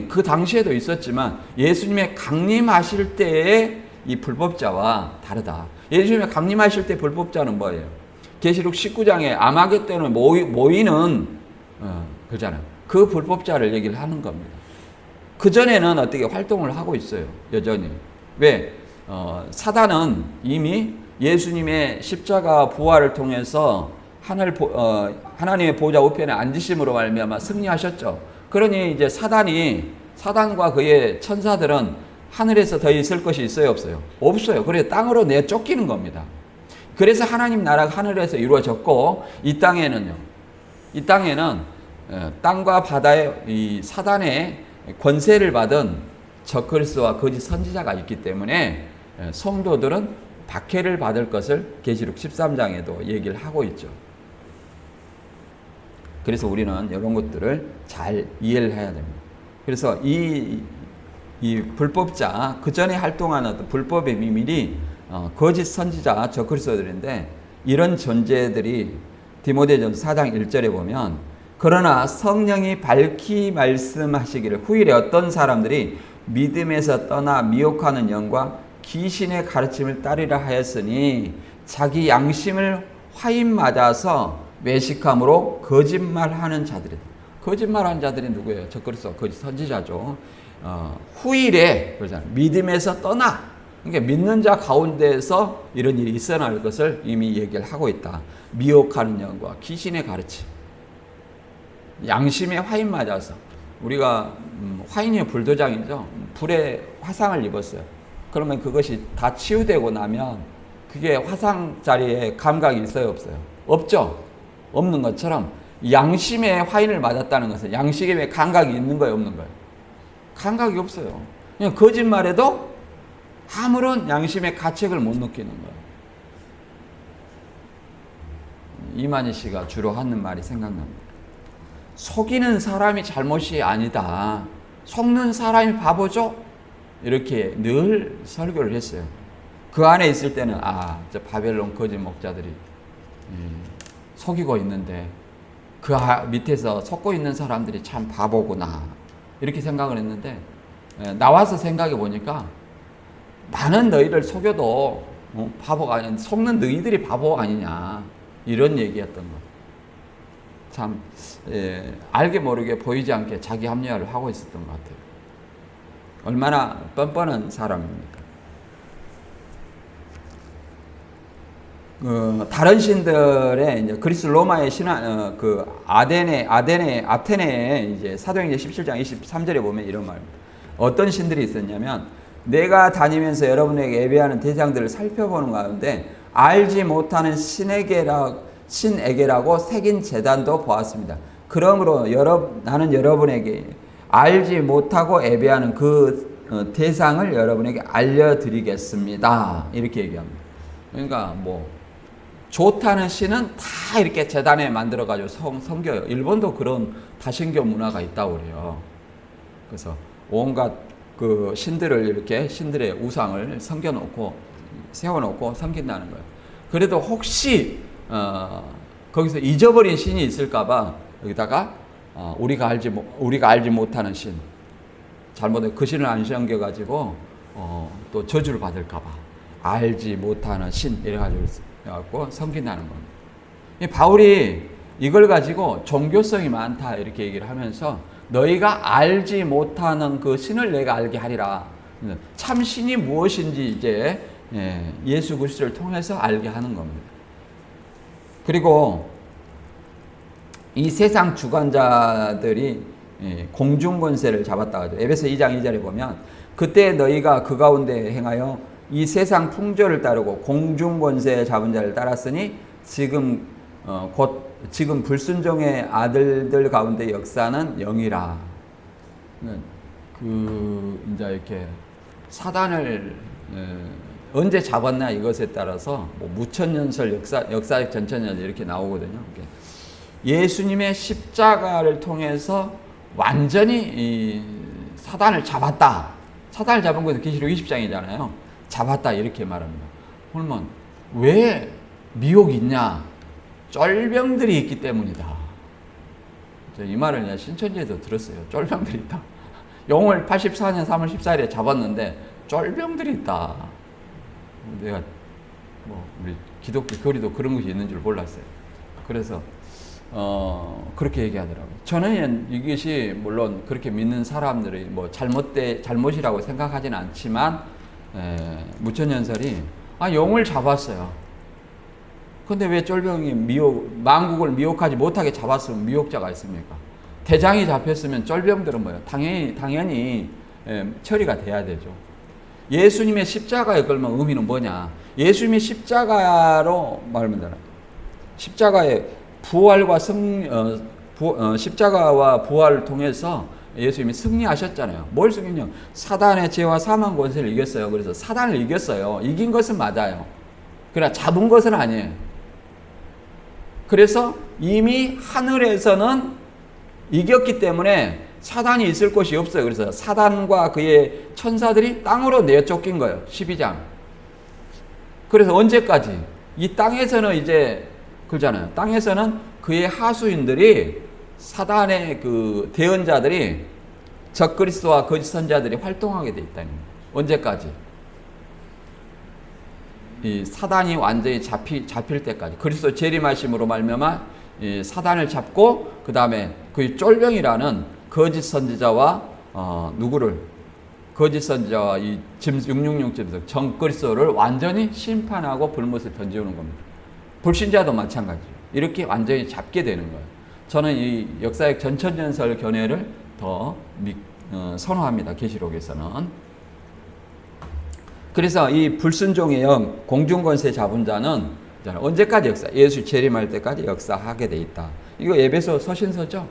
[SPEAKER 1] 그 당시에도 있었지만 예수님의 강림하실 때의 이 불법자와 다르다. 예수님의 강림하실 때 불법자는 뭐예요? 계시록 19장에 아마겟돈에 모이는 그잖아요. 그 불법자를 얘기를 하는 겁니다. 그 전에는 어떻게 활동을 하고 있어요. 여전히. 왜? 사단은 이미 예수님의 십자가 부활을 통해서 하나님의 보좌 우편에 앉으심으로 말미암아 승리하셨죠. 그러니 이제 사단과 그의 천사들은 하늘에서 더 있을 것이 있어요, 없어요? 없어요. 그래서 땅으로 내쫓기는 겁니다. 그래서 하나님 나라가 하늘에서 이루어졌고 이 땅에는 땅과 바다의 이 사단의 권세를 받은 적그리스도와 거짓 선지자가 있기 때문에 성도들은 박해를 받을 것을 계시록 13장에도 얘기를 하고 있죠. 그래서 우리는 이런 것들을 잘 이해를 해야 됩니다. 그래서 이 불법자, 그 전에 활동하는 어떤 불법의 비밀이 거짓 선지자, 적그리스도들인데 이런 존재들이 디모데전서 4장 1절에 보면 그러나 성령이 밝히 말씀하시기를 후일에 어떤 사람들이 믿음에서 떠나 미혹하는 영과 귀신의 가르침을 따르라 하였으니 자기 양심을 화인 맞아서 외식함으로 거짓말하는 자들이다. 거짓말하는 자들이 누구예요? 적그리스도 거짓 선지자죠. 후일에 그러잖아요. 믿음에서 떠나. 그러니까 믿는 자 가운데에서 이런 일이 있어날 것을 이미 얘기를 하고 있다. 미혹하는 영과 귀신의 가르침. 양심의 화인 맞아서 우리가 화인이 불도장이죠. 불에 화상을 입었어요. 그러면 그것이 다 치유되고 나면 그게 화상 자리에 감각이 있어요, 없어요? 없죠. 없는 것처럼 양심의 화인을 맞았다는 것은 양심의 감각이 있는 거예요, 없는 거예요? 감각이 없어요. 그냥 거짓말해도 아무런 양심의 가책을 못 느끼는 거예요. 이만희 씨가 주로 하는 말이 생각납니다. 속이는 사람이 잘못이 아니다. 속는 사람이 바보죠? 이렇게 늘 설교를 했어요. 그 안에 있을 때는 저 바벨론 거짓 목자들이 속이고 있는데 그 밑에서 속고 있는 사람들이 참 바보구나 이렇게 생각을 했는데 나와서 생각해 보니까 나는 너희를 속여도 바보가 아니야. 속는 너희들이 바보 아니냐 이런 얘기였던 거. 참 알게 모르게 보이지 않게 자기 합리화를 하고 있었던 것 같아요. 얼마나 뻔뻔한 사람입니까? 다른 신들의 이제 그리스 로마의 신화, 아테네의 이제 사도행전 17장 23절에 보면 이런 말입니다. 어떤 신들이 있었냐면 내가 다니면서 여러분에게 예배하는 대상들을 살펴보는 가운데 알지 못하는 신에게라고 새긴 제단도 보았습니다. 그러므로 나는 여러분에게 알지 못하고 예배하는 그 대상을 여러분에게 알려드리겠습니다. 이렇게 얘기합니다. 그러니까 좋다는 신은 다 이렇게 재단에 만들어가지고 섬겨요. 일본도 그런 다신교 문화가 있다고 그래요. 그래서 온갖 그 신들을 이렇게 신들의 우상을 세워놓고 섬긴다는 거예요. 그래도 혹시 거기서 잊어버린 신이 있을까봐 여기다가 우리가 알지 못하는 신, 잘못해 그 신을 안 섬겨가지고 또 저주를 받을까봐 알지 못하는 신 이래가지고 섬긴다는 겁니다. 이 바울이 이걸 가지고 종교성이 많다 이렇게 얘기를 하면서 너희가 알지 못하는 그 신을 내가 알게 하리라. 참 신이 무엇인지 이제 예수 그리스도를 통해서 알게 하는 겁니다. 그리고 이 세상 주관자들이 공중 권세를 잡았다 하죠. 에베소 2장 2절에 보면 그때 너희가 그 가운데 행하여 이 세상 풍조를 따르고 공중 권세 잡은 자를 따랐으니 지금 지금 불순종의 아들들 가운데 역사는 영이라. 이제 이렇게 사단을 언제 잡았나 이것에 따라서 뭐 무천년설 역사적 전천년 이렇게 나오거든요. 예수님의 십자가를 통해서 완전히 이 사단을 잡았다. 사단을 잡은 것은 계시록 20장이잖아요. 잡았다 이렇게 말합니다. 그러면 왜 미혹이 있냐? 쫄병들이 있기 때문이다. 이 말을 신천지에서 들었어요. 쫄병들이 있다. 영을 84년 3월 14일에 잡았는데 쫄병들이 있다. 내가 우리 기독교 교리도 그런 것이 있는 줄 몰랐어요. 그래서 그렇게 얘기하더라고요. 저는 이것이 물론 그렇게 믿는 사람들이 뭐 잘못이라고 생각하지는 않지만 무천년설이 영을 잡았어요. 근데 왜 쫄병이 만국을 미혹하지 못하게 잡았으면 미혹자가 있습니까? 대장이 잡혔으면 쫄병들은 뭐예요? 당연히 처리가 돼야 되죠. 예수님의 십자가에 걸면 의미는 뭐냐? 예수님의 십자가로 말하면 되나? 십자가의 부활과 십자가와 부활을 통해서 예수님이 승리하셨잖아요. 뭘 승리냐? 사단의 죄와 사망 권세를 이겼어요. 그래서 사단을 이겼어요. 이긴 것은 맞아요. 그러나 잡은 것은 아니에요. 그래서 이미 하늘에서는 이겼기 때문에 사단이 있을 곳이 없어요. 그래서 사단과 그의 천사들이 땅으로 내쫓긴 거예요. 12장. 그래서 언제까지? 이 땅에서는 이제 그러잖아요. 땅에서는 그의 하수인들이 사단의 그 대언자들이 적그리스도와 거짓 선자들이 활동하게 돼 있다는 거예요. 언제까지? 이 사단이 완전히 잡힐 때까지. 그리스도 재림하심으로 말미암아 사단을 잡고 그 다음에 그 쫄병이라는 거짓 선지자와 거짓 선지자와 이 666 정그리스도를 완전히 심판하고 불못에 던져오는 겁니다. 불신자도 마찬가지예요. 이렇게 완전히 잡게 되는 거예요. 저는 이 역사적 전천년설 견해를 더 선호합니다. 계시록에서는. 그래서 이 불순종의 영, 공중권세 잡은 자는 언제까지 예수 재림할 때까지 역사하게 돼 있다. 이거 에베소 서신서죠.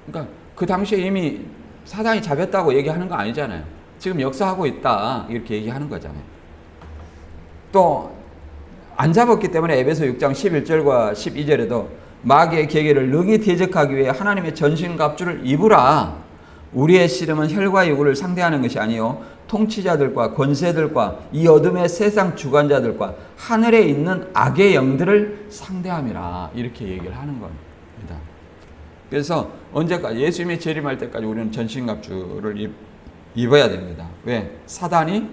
[SPEAKER 1] 그러니까 그 당시에 이미 사단이 잡혔다고 얘기하는 거 아니잖아요. 지금 역사하고 있다 이렇게 얘기하는 거잖아요. 또 안 잡았기 때문에 에베소 6장 11절과 12절에도 마귀의 계계를 능히 대적하기 위해 하나님의 전신갑주를 입으라. 우리의 씨름은 혈과 육을 상대하는 것이 아니요 통치자들과 권세들과 이 어둠의 세상 주관자들과 하늘에 있는 악의 영들을 상대함이라. 이렇게 얘기를 하는 겁니다. 그래서 언제까지? 예수님의 재림할 때까지 우리는 전신갑주를 입어야 됩니다. 왜? 사단이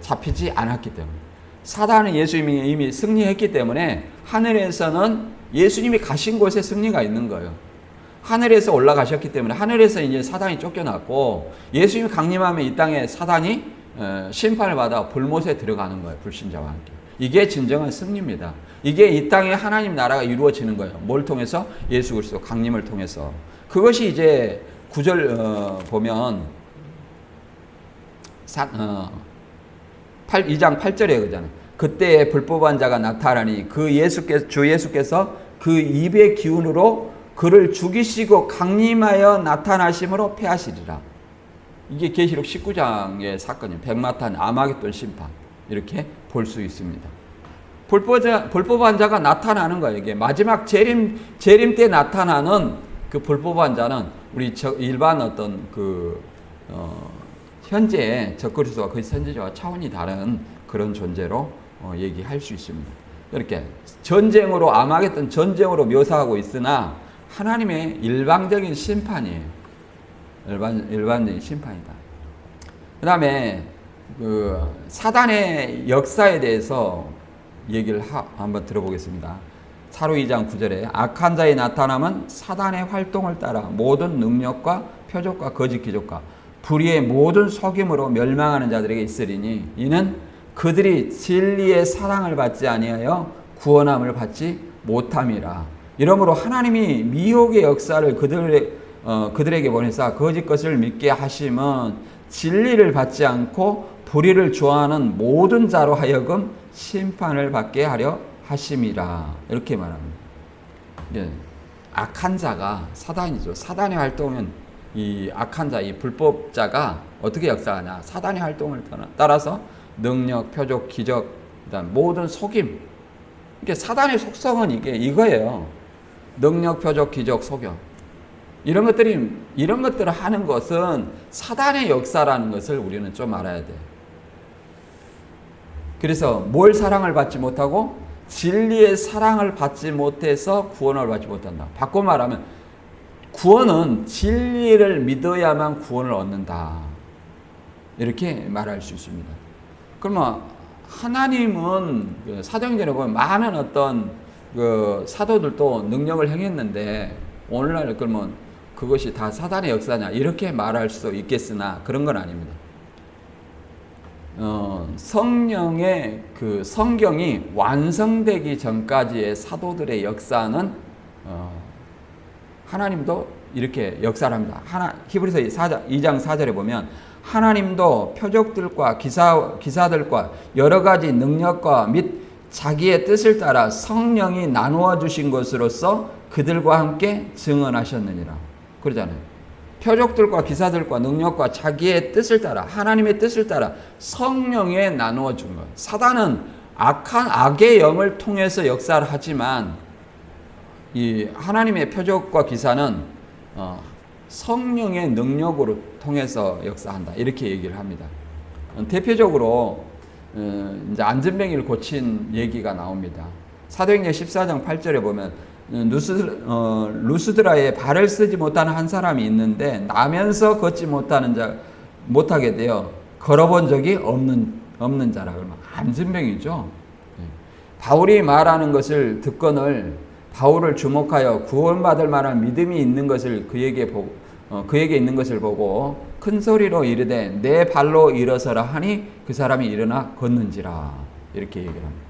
[SPEAKER 1] 잡히지 않았기 때문에. 사단은 예수님이 이미 승리했기 때문에 하늘에서는 예수님이 가신 곳에 승리가 있는 거예요. 하늘에서 올라가셨기 때문에 하늘에서 이제 사단이 쫓겨났고 예수님이 강림하면 이 땅에 사단이 심판을 받아 불못에 들어가는 거예요. 불신자와 함께. 이게 진정한 승리입니다. 이게 이 땅에 하나님 나라가 이루어지는 거예요. 뭘 통해서? 예수 그리스도 강림을 통해서. 그것이 이제 9절 보면 2장 8절에 그러잖아요. 그때에 불법한 자가 나타나니 주 예수께서 그 입의 기운으로 그를 죽이시고 강림하여 나타나심으로 패하시리라. 이게 계시록 19장의 사건이에요. 백마탄 아마겟돈 심판. 이렇게 볼 수 있습니다. 불법한 자가 나타나는 거예요. 이게 마지막 재림 때 나타나는 그 불법한 자는 우리 일반 어떤 현재 적그리스도와 거짓 선지자와 차원이 다른 그런 존재로 얘기할 수 있습니다. 이렇게 전쟁으로 아마겟돈 전쟁으로 묘사하고 있으나 하나님의 일방적인 심판이에요. 일반적인 심판이다. 그 다음에 사단의 역사에 대해서 얘기를 한번 들어보겠습니다. 사로 2장 9절에 악한 자의 나타남은 사단의 활동을 따라 모든 능력과 표적과 거짓 기적과 불의의 모든 속임으로 멸망하는 자들에게 있으리니 이는 그들이 진리의 사랑을 받지 아니하여 구원함을 받지 못함이라. 이러므로 하나님이 미혹의 역사를 그들에게 보내사 거짓 것을 믿게 하심은 진리를 받지 않고 불의를 좋아하는 모든 자로 하여금 심판을 받게 하려 하심이라. 이렇게 말합니다. 예, 악한 자가 사단이죠. 사단의 활동은 이 악한 자, 이 불법자가 어떻게 역사하냐? 사단의 활동을 따라서 능력, 표적, 기적, 그다음 모든 속임. 이게 사단의 속성은 이거예요. 능력, 표적, 기적, 속임. 이런 것들을 하는 것은 사단의 역사라는 것을 우리는 좀 알아야 돼. 그래서 뭘 사랑을 받지 못하고 진리의 사랑을 받지 못해서 구원을 받지 못한다. 바꿔 말하면 구원은 진리를 믿어야만 구원을 얻는다. 이렇게 말할 수 있습니다. 그러면 하나님은 사도행전에 보면 많은 어떤 그 사도들도 능력을 행했는데 오늘날 그러면 그것이 다 사단의 역사냐 이렇게 말할 수 있겠으나 그런 건 아닙니다. 성령의 그 성경이 완성되기 전까지의 사도들의 역사는 하나님도 이렇게 역사를 합니다. 히브리서 2장 4절에 보면 하나님도 표적들과 기사들과 여러 가지 능력과 및 자기의 뜻을 따라 성령이 나누어 주신 것으로서 그들과 함께 증언하셨느니라. 그러잖아요. 표적들과 기사들과 능력과 자기의 뜻을 따라 하나님의 뜻을 따라 성령에 나누어 준 것. 사단은 악의 영을 통해서 역사를 하지만 이 하나님의 표적과 기사는 성령의 능력으로 통해서 역사한다. 이렇게 얘기를 합니다. 대표적으로 이제 안전병이를 고친 얘기가 나옵니다. 사도행전 14장 8절에 보면 루스드라에 발을 쓰지 못하는 한 사람이 있는데 나면서 걷지 못하게 되어 걸어본 적이 없는 자라. 그러면 안전병이죠. 바울이 말하는 것을 듣거늘 바울을 주목하여 구원받을 만한 믿음이 있는 것을 그에게 있는 것을 보고 큰 소리로 이르되 내 발로 일어서라 하니 그 사람이 일어나 걷는지라. 이렇게 얘기를 합니다.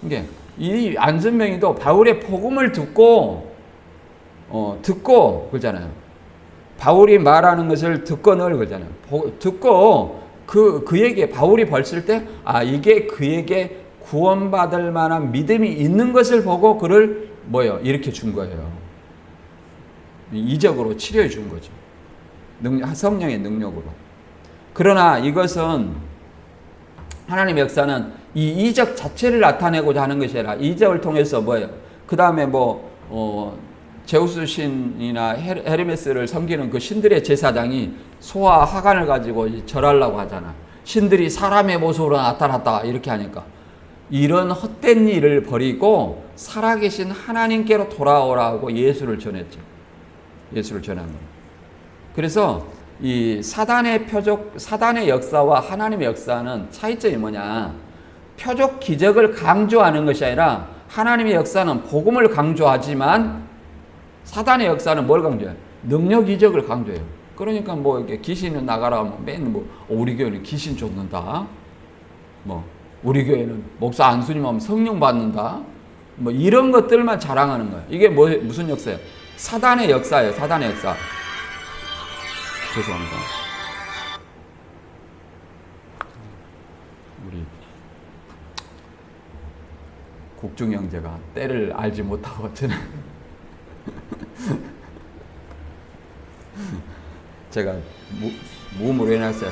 [SPEAKER 1] 이게 이 안전병이도 바울의 복음을 듣고 그러잖아요. 바울이 말하는 것을 듣거늘 그러잖아요. 듣고 그에게 바울이 벌쓸 때 이게 그에게 구원받을 만한 믿음이 있는 것을 보고 그를 이렇게 준 거예요. 이적으로 치료해 준 거죠. 성령의 능력으로. 그러나 이것은 하나님의 역사는 이 이적 자체를 나타내고자 하는 것이 아니라 이적을 통해서 그 다음에 제우스 신이나 헤르메스를 섬기는 그 신들의 제사장이 소와 화관을 가지고 절하려고 하잖아. 신들이 사람의 모습으로 나타났다 이렇게 하니까 이런 헛된 일을 버리고 살아계신 하나님께로 돌아오라고 예수를 전했죠. 예수를 전한 겁니다. 그래서 이 사단의 역사와 하나님의 역사는 차이점이 뭐냐? 표적 기적을 강조하는 것이 아니라 하나님의 역사는 복음을 강조하지만 사단의 역사는 뭘 강조해요? 능력 이적을 강조해요. 그러니까 이렇게 귀신은 나가라 우리 교회는 귀신 쫓는다. 우리 교회는 목사 안수님 하면 성령 받는다. 이런 것들만 자랑하는 거예요. 이게 무슨 역사예요? 사단의 역사예요. 사단의 역사. 죄송합니다. 우리 국중 형제가 때를 알지 못하고 저는 제가 무음으로 해놨어요.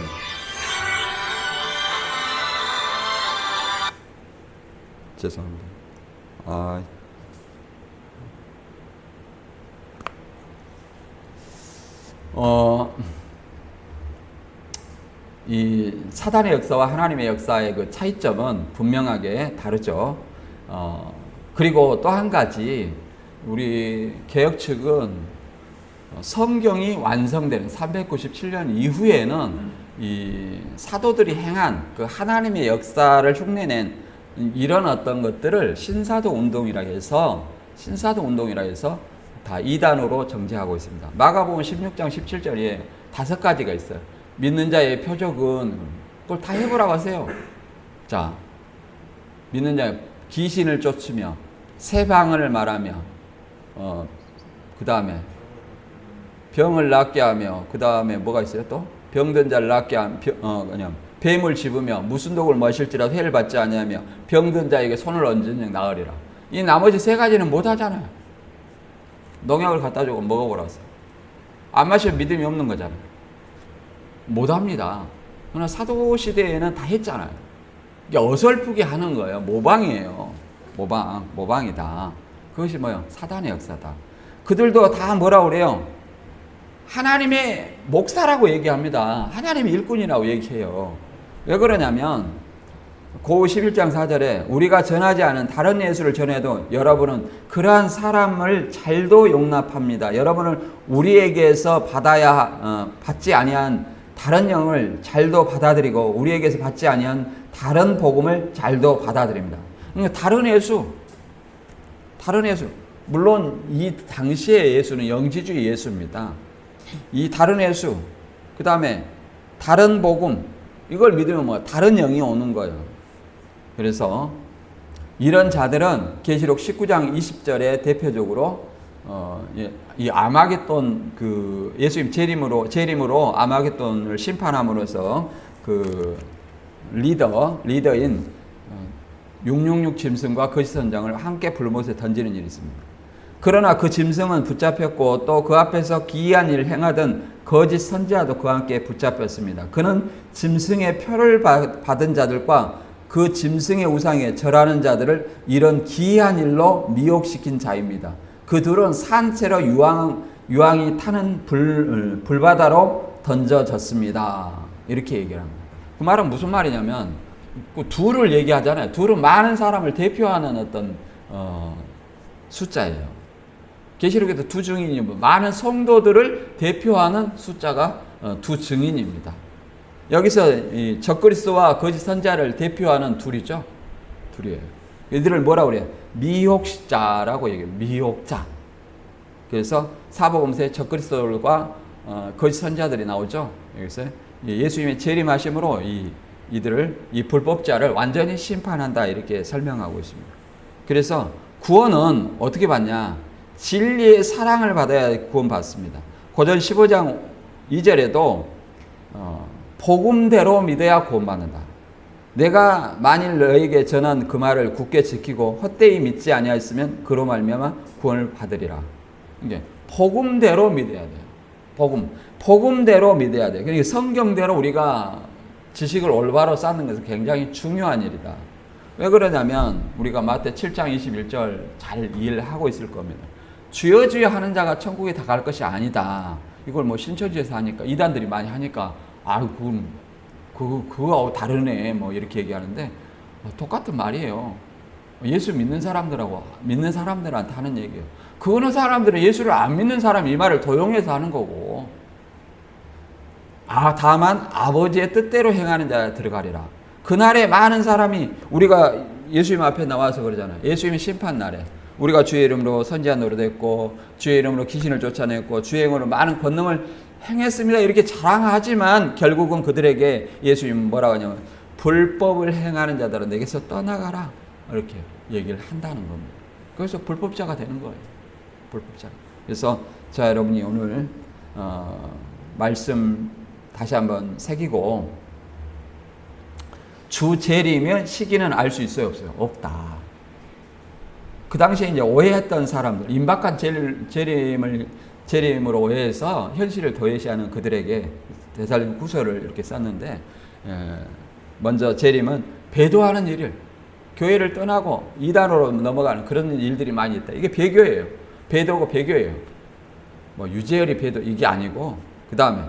[SPEAKER 1] 죄송합니다. 이 사단의 역사와 하나님의 역사의 그 차이점은 분명하게 다르죠. 그리고 또 한 가지 우리 개혁 측은 성경이 완성되는 397년 이후에는 이 사도들이 행한 그 하나님의 역사를 흉내낸 이런 어떤 것들을 신사도 운동이라 해서 다 이단으로 정죄하고 있습니다. 마가복음 16장 17절에 5가지가 있어요. 믿는 자의 표적은 그걸 다 해보라고 하세요. 자, 믿는 자 귀신을 쫓으며 새 방언을 말하며 그 다음에 병을 낫게 하며 그 다음에 뭐가 있어요 또? 병든 자를 낫게 하며 그냥 뱀을 집으며 무슨 독을 마실지라도 해를 받지 아니하며 병든 자에게 손을 얹은 즉 나으리라. 이 나머지 3가지는 못 하잖아요. 농약을 갖다 주고 먹어보라고. 안 마시면 믿음이 없는 거잖아요. 못 합니다. 그러나 사도 시대에는 다 했잖아요. 이게 어설프게 하는 거예요. 모방이에요. 모방이다. 그것이 뭐예요? 사단의 역사다. 그들도 다 뭐라고 그래요? 하나님의 목사라고 얘기합니다. 하나님의 일꾼이라고 얘기해요. 왜 그러냐면 고 11장 4절에 우리가 전하지 않은 다른 예수를 전해도 여러분은 그러한 사람을 잘도 용납합니다. 여러분은 우리에게서 받지 아니한 다른 영을 잘도 받아들이고 우리에게서 받지 아니한 다른 복음을 잘도 받아들입니다. 그러니까 다른 예수. 물론 이 당시의 예수는 영지주의 예수입니다. 이 다른 예수, 그 다음에 다른 복음, 이걸 믿으면 뭐 다른 영이 오는 거예요. 그래서 이런 자들은 계시록 19장 20절에 대표적으로 이 아마겟돈 그 예수님 재림으로 아마겟돈을 심판함으로써 그 리더인 666 짐승과 거짓 선장을 함께 불못에 던지는 일이 있습니다. 그러나 그 짐승은 붙잡혔고 또 그 앞에서 기이한 일을 행하던 거짓 선지자도 그와 함께 붙잡혔습니다. 그는 짐승의 표를 받은 자들과 그 짐승의 우상에 절하는 자들을 이런 기이한 일로 미혹시킨 자입니다. 그 둘은 산채로 유황이 타는 불바다로 던져졌습니다. 이렇게 얘기를 합니다. 그 말은 무슨 말이냐면 그 둘을 얘기하잖아요. 둘은 많은 사람을 대표하는 어떤 숫자예요. 계시록에도 두 증인이 많은 성도들을 대표하는 숫자가 두 증인입니다. 여기서 이 적그리스도와 거짓 선지자를 대표하는 둘이죠. 둘이에요. 이들을 뭐라고 그래요? 미혹자라고 얘기해요. 미혹자. 그래서 사복음서에 적그리스도들과 거짓 선지자들이 나오죠. 여기서 예수님의 재림하심으로 이 불법자를 완전히 심판한다 이렇게 설명하고 있습니다. 그래서 구원은 어떻게 받냐? 진리의 사랑을 받아야 구원받습니다. 고전 15장 2절에도 복음대로 믿어야 구원받는다. 내가 만일 너에게 전한 그 말을 굳게 지키고 헛되이 믿지 아니하였으면 그로 말미암아 구원을 받으리라. 이게 복음대로 믿어야 돼요. 복음대로 믿어야 돼요. 그러니까 성경대로 우리가 지식을 올바로 쌓는 것은 굉장히 중요한 일이다. 왜 그러냐면 우리가 마태 7장 21절 잘 이해를 하고 있을 겁니다. 주여 주여 하는 자가 천국에 다 갈 것이 아니다. 이걸 뭐 신천지에서 하니까 이단들이 많이 하니까 그거하고 다르네 뭐 이렇게 얘기하는데 똑같은 말이에요. 예수 믿는 사람들한테 하는 얘기예요. 그거는 사람들은 예수를 안 믿는 사람이 이 말을 도용해서 하는 거고 다만 아버지의 뜻대로 행하는 자에 들어가리라. 그날에 많은 사람이 우리가 예수님 앞에 나와서 그러잖아요. 예수님의 심판 날에 우리가 주의 이름으로 선지자 노릇했고 주의 이름으로 귀신을 쫓아냈고 주의 이름으로 많은 권능을 행했습니다. 이렇게 자랑하지만 결국은 그들에게 예수님은 뭐라고 하냐면 불법을 행하는 자들은 내게서 떠나가라 이렇게 얘기를 한다는 겁니다. 그래서 불법자가 되는 거예요. 불법자. 그래서 자 여러분이 오늘 말씀 다시 한번 새기고 주 재림의 시기는 알 수 있어요, 없어요? 없다. 그 당시에 이제 오해했던 사람들, 임박한 재림으로 오해해서 현실을 도외시하는 그들에게 데살로니가후서를 이렇게 썼는데, 먼저 재림은 배도하는 일을, 교회를 떠나고 이단으로 넘어가는 그런 일들이 많이 있다. 이게 배교예요. 배도고 배교예요. 뭐 유재열이 배도 이게 아니고, 그 다음에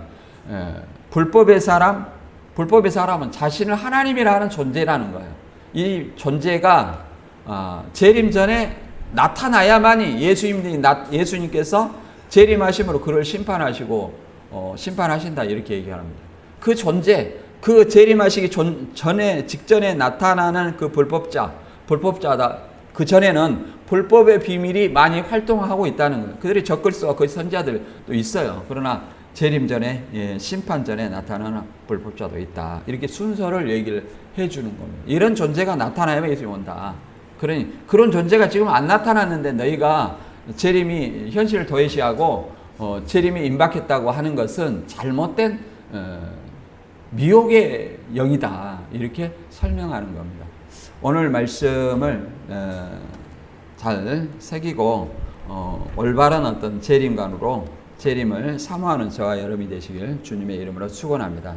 [SPEAKER 1] 불법의 사람은 자신을 하나님이라 하는 존재라는 거예요. 이 존재가 재림 전에 나타나야만이 예수님께서 재림하심으로 그를 심판하시고 심판하신다 이렇게 얘기합니다. 그 존재, 그 재림하시기 전에 직전에 나타나는 그 불법자다. 그 전에는 불법의 비밀이 많이 활동하고 있다는 거예요. 그들이 적글서와 거짓 선지자들도 있어요. 그러나 재림 전에, 심판 전에 나타나는 불법자도 있다. 이렇게 순서를 얘기를 해주는 겁니다. 이런 존재가 나타나야 예수님이 온다. 그러니 그런 존재가 지금 안 나타났는데 너희가 재림이 현실을 도외시하고 재림이 임박했다고 하는 것은 잘못된 미혹의 영이다. 이렇게 설명하는 겁니다. 오늘 말씀을 잘 새기고 올바른 어떤 재림관으로 재림을 사모하는 저와 여러분이 되시길 주님의 이름으로 축원합니다.